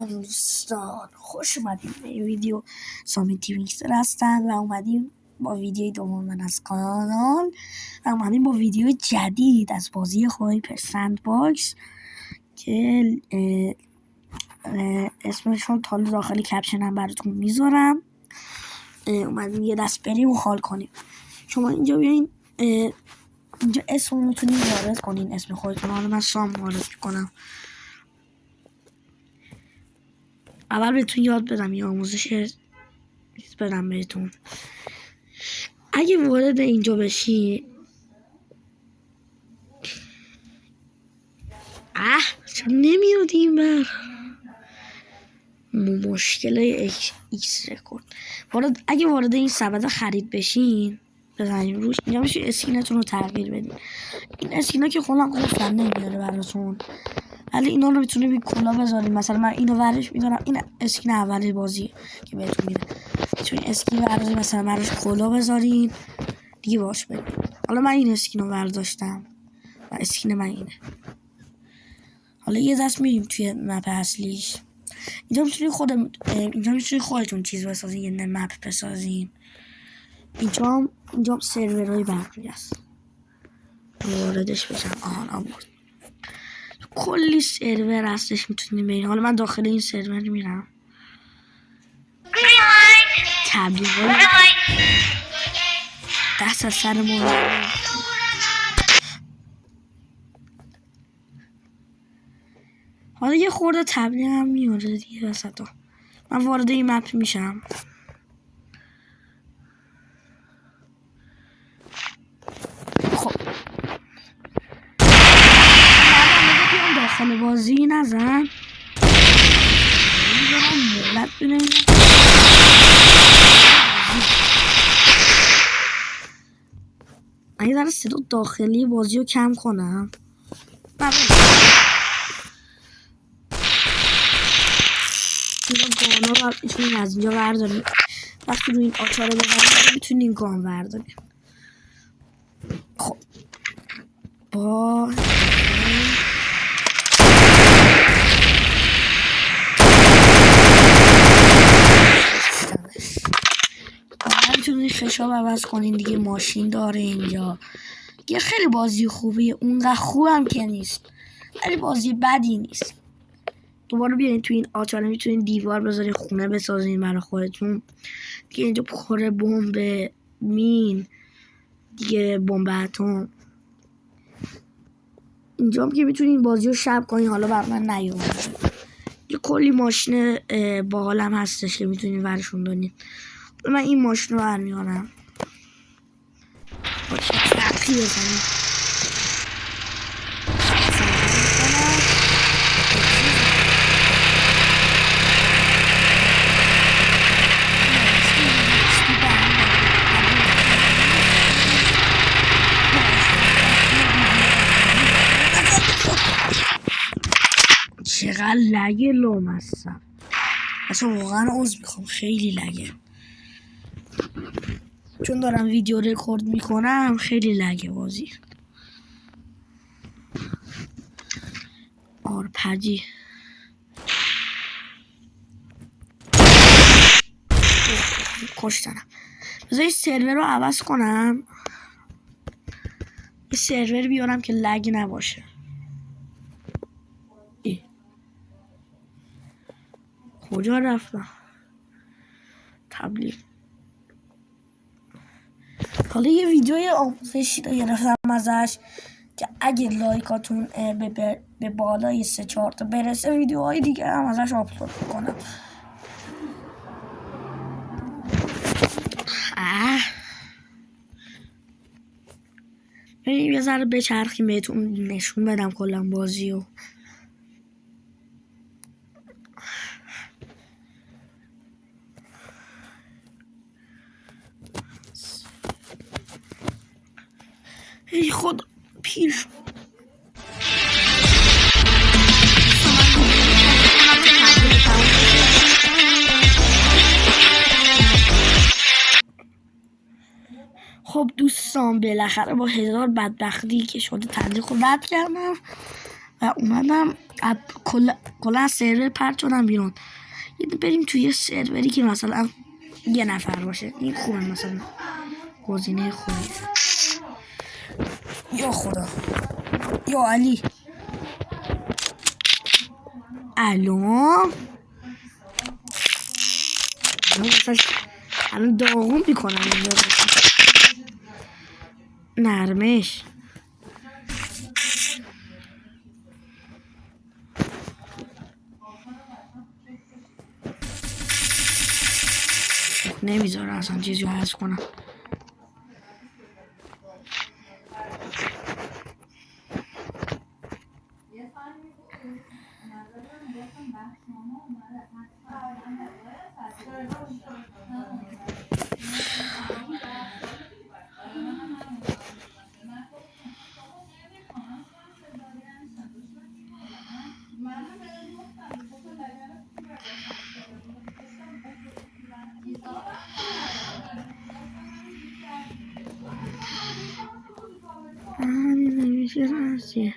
دوستان خوش اومدید به این ویدیو. سامی تیوینگستر هستن و اومدیم با ویدیوی دوم من از کانال و اومدیم با ویدیو جدید از بازی هایپر سندباکس که اسمشون تا داخل کپشنم براتون میذارم. اومدیم یه دست بریم و حال کنیم. شما اینجا بیاین، اینجا اسم میتونین وارد کنین، اسم خودتون. حالا من سام وارد کنم. اول بهتون یاد بدم یه آموزش بدم بهتون. اگه وارد اینجا بشی چرا نمیاد این بر مشکل ایکس رکورد. اگه وارد این سبد خرید بشین بزنین روش، اینجا میشه اسکینتون رو تغییر بدین. این اسکینا که خودم گفتن نمیاره براتون، ولی اینا رو میتونه بی کلا بذارین. مثلا من اینو ورش میدارم، این اسکین اول بازی که بهتون میده، میتونین اسکین بردارین مثلا براش کلا بذارین دیگه باش بریم. حالا من این اسکین رو برداشتم و اسکین من اینه. حالا یه دست میریم توی مپ اصلیش. اینجا میتونین خودتون چیز بسازین، یه مپ بسازین. اینجا سرورهای برقی هست، واردش بشم. آورد کلی سرور هستش میتونیم برین. حالا من داخل این سرور میرم. تبلیغات دست از سر ما. حالا یه خورده تبلیغ هم میاره دیگه وسطا. من وارد این مپ میشم. خب داخل بازی نزن میذارم مولد بینه. من یه ذره صدا داخلی بازی رو کم کنم. این گانا رو میتونین از اینجا برداریم. وقتی روی این آچاره بزنیم میتونین گان برداریم. خب با میتونین خشاب عوض کنین دیگه. ماشین داره اینجا دیگه. خیلی بازی خوبیه، اونقدر خوبم که نیست ولی بازی بدی نیست. دوباره بیاین تو این آچاره میتونین دیوار بذارین، خونه بسازین برای خودتون دیگه. اینجا پخوره بمب مین دیگه، بمب اتم. اینجا هم که میتونین بازی رو شب کنین. حالا بر من نیومده. یه کلی ماشین باحالم هستش که میتونین ورشون دارین. من این ماشین رو برمیارم با چرخی بزنیم. چقدر لگه لوم هستم اصلا. واقعا عذر میخوام، خیلی لگه، چون دارم ویدیو رکورد میکنم. خیلی لگه بازی. آرپجی کشتنم. بذار سرور رو عوض کنم، یه سرور بیارم که لگ نباشه. کجا رفتم؟ تبلیغ. حالا یه ویدیوی آموزشی رو گرفتم ازش که اگه لایکاتون به بالای 3-4 تا برسه ویدیوهای دیگه هم ازش آپلود میکنم. بریم یه ذره بچرخیم بهتون نشون بدم کلا بازی رو. ای خود پیر شد. خب دوستان بالاخره با 1000 بدبختی که شده تنظیق رو رد کردم و اومدم کلا سرور پرت شدم بیرون. بریم توی یه سروری که مثلا یه نفر باشه. این خوبه، مثلا گزینه خوبی. یا خدا، یا علی، الان الان داغون میکنم اینجا. نرمش نمیذاره اصلا چیزی رو حذف کنم. نمیشه راسیه.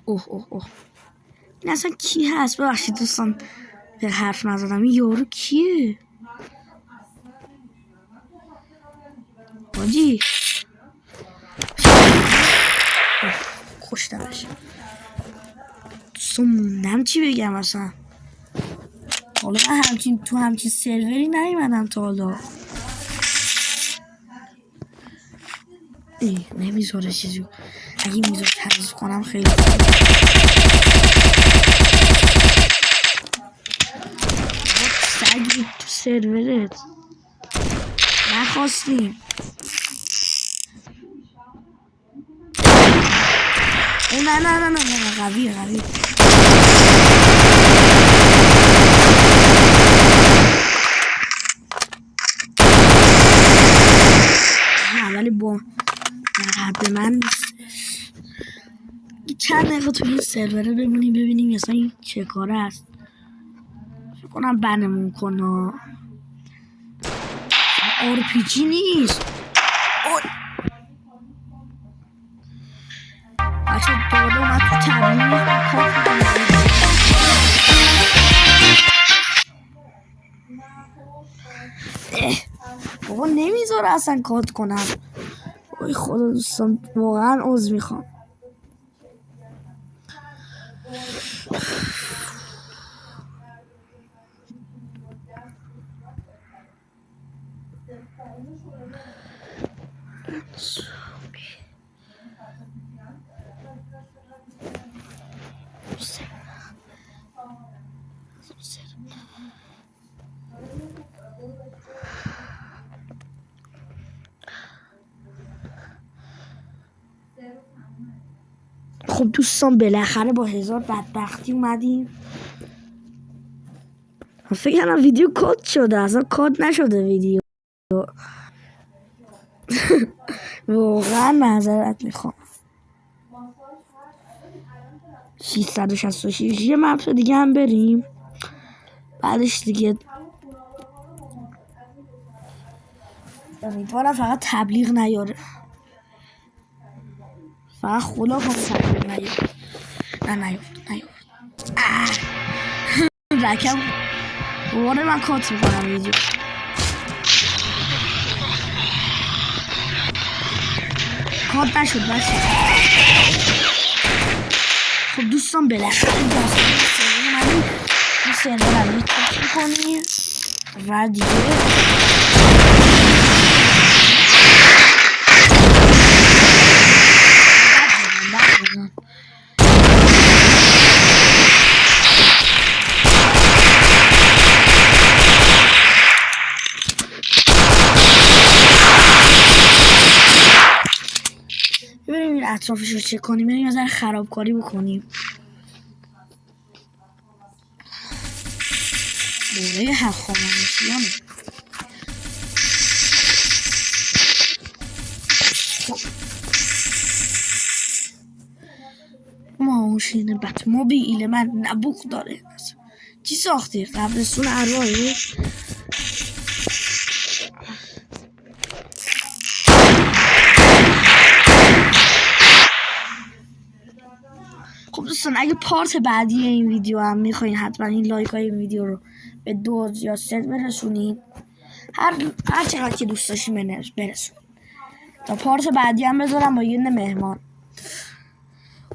اوه این اصلا کی هست؟ ببخشید دوستان به حرف نزدم. این یارو کیه؟ باجی خوش دمش. دوستان موندم چی بگم اصلا. حالا من تو همچین سروری نیومدم تا حالا. نمیذاره چیزی. اگه میذاره حذف کنم خیلی سگی تو سرورت نخواستیم. نه قویه. نه ولی با حد من چند دقیقه توی این سروره بمونیم ببینیم اصلا این چه کاره است. فکر کنم بنمون کنه. RPG نیست. بچه دوباره اومد تو تبلیغ بابا نمیذاره اصلا کات کنم. وای خدا دوستان واقعا عذر میخوام. خب دوستان بالاخره با 1000 بدبختی اومدیم. فکر کنم ویدیو کات شده، اصلا کات نشده ویدیو. واقعا معذرت میخوام. 666 یه مپ دیگه هم بریم، بعدش دیگه امیدوارم فقط تبلیغ نیاره. فقط خدا کنه تبلیغ نیاره. نه رکم دوباره من کات میکنم ویدیو. کات نشد بچه. خب دوستان بالاخره داخل اومدیم. این سرور رو کات میکنیم و دیگه بریم اطرافش رو چک کنیم، بریم از خرابکاری بکنیم. دوره هخامنشیانه. خیلی بد موبیل من نبوغ داره. چی ساختی؟ قبرستون ارواحی؟ خب دوستان اگه پارت بعدی این ویدیو هم میخواین حتما این لایک های این ویدیو رو به 2 یا 3 برسونید. هر چقدر که دوست داشتین برسونید تا پارت بعدی هم بذارم با یه مهمان.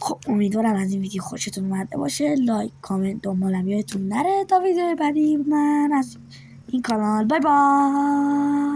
خب امیدوارم از این ویدیو خوشتون اومده باشه. لایک کامنت دنبالم یادتون نره تا ویدیو بعدی من از این کانال. بای بای.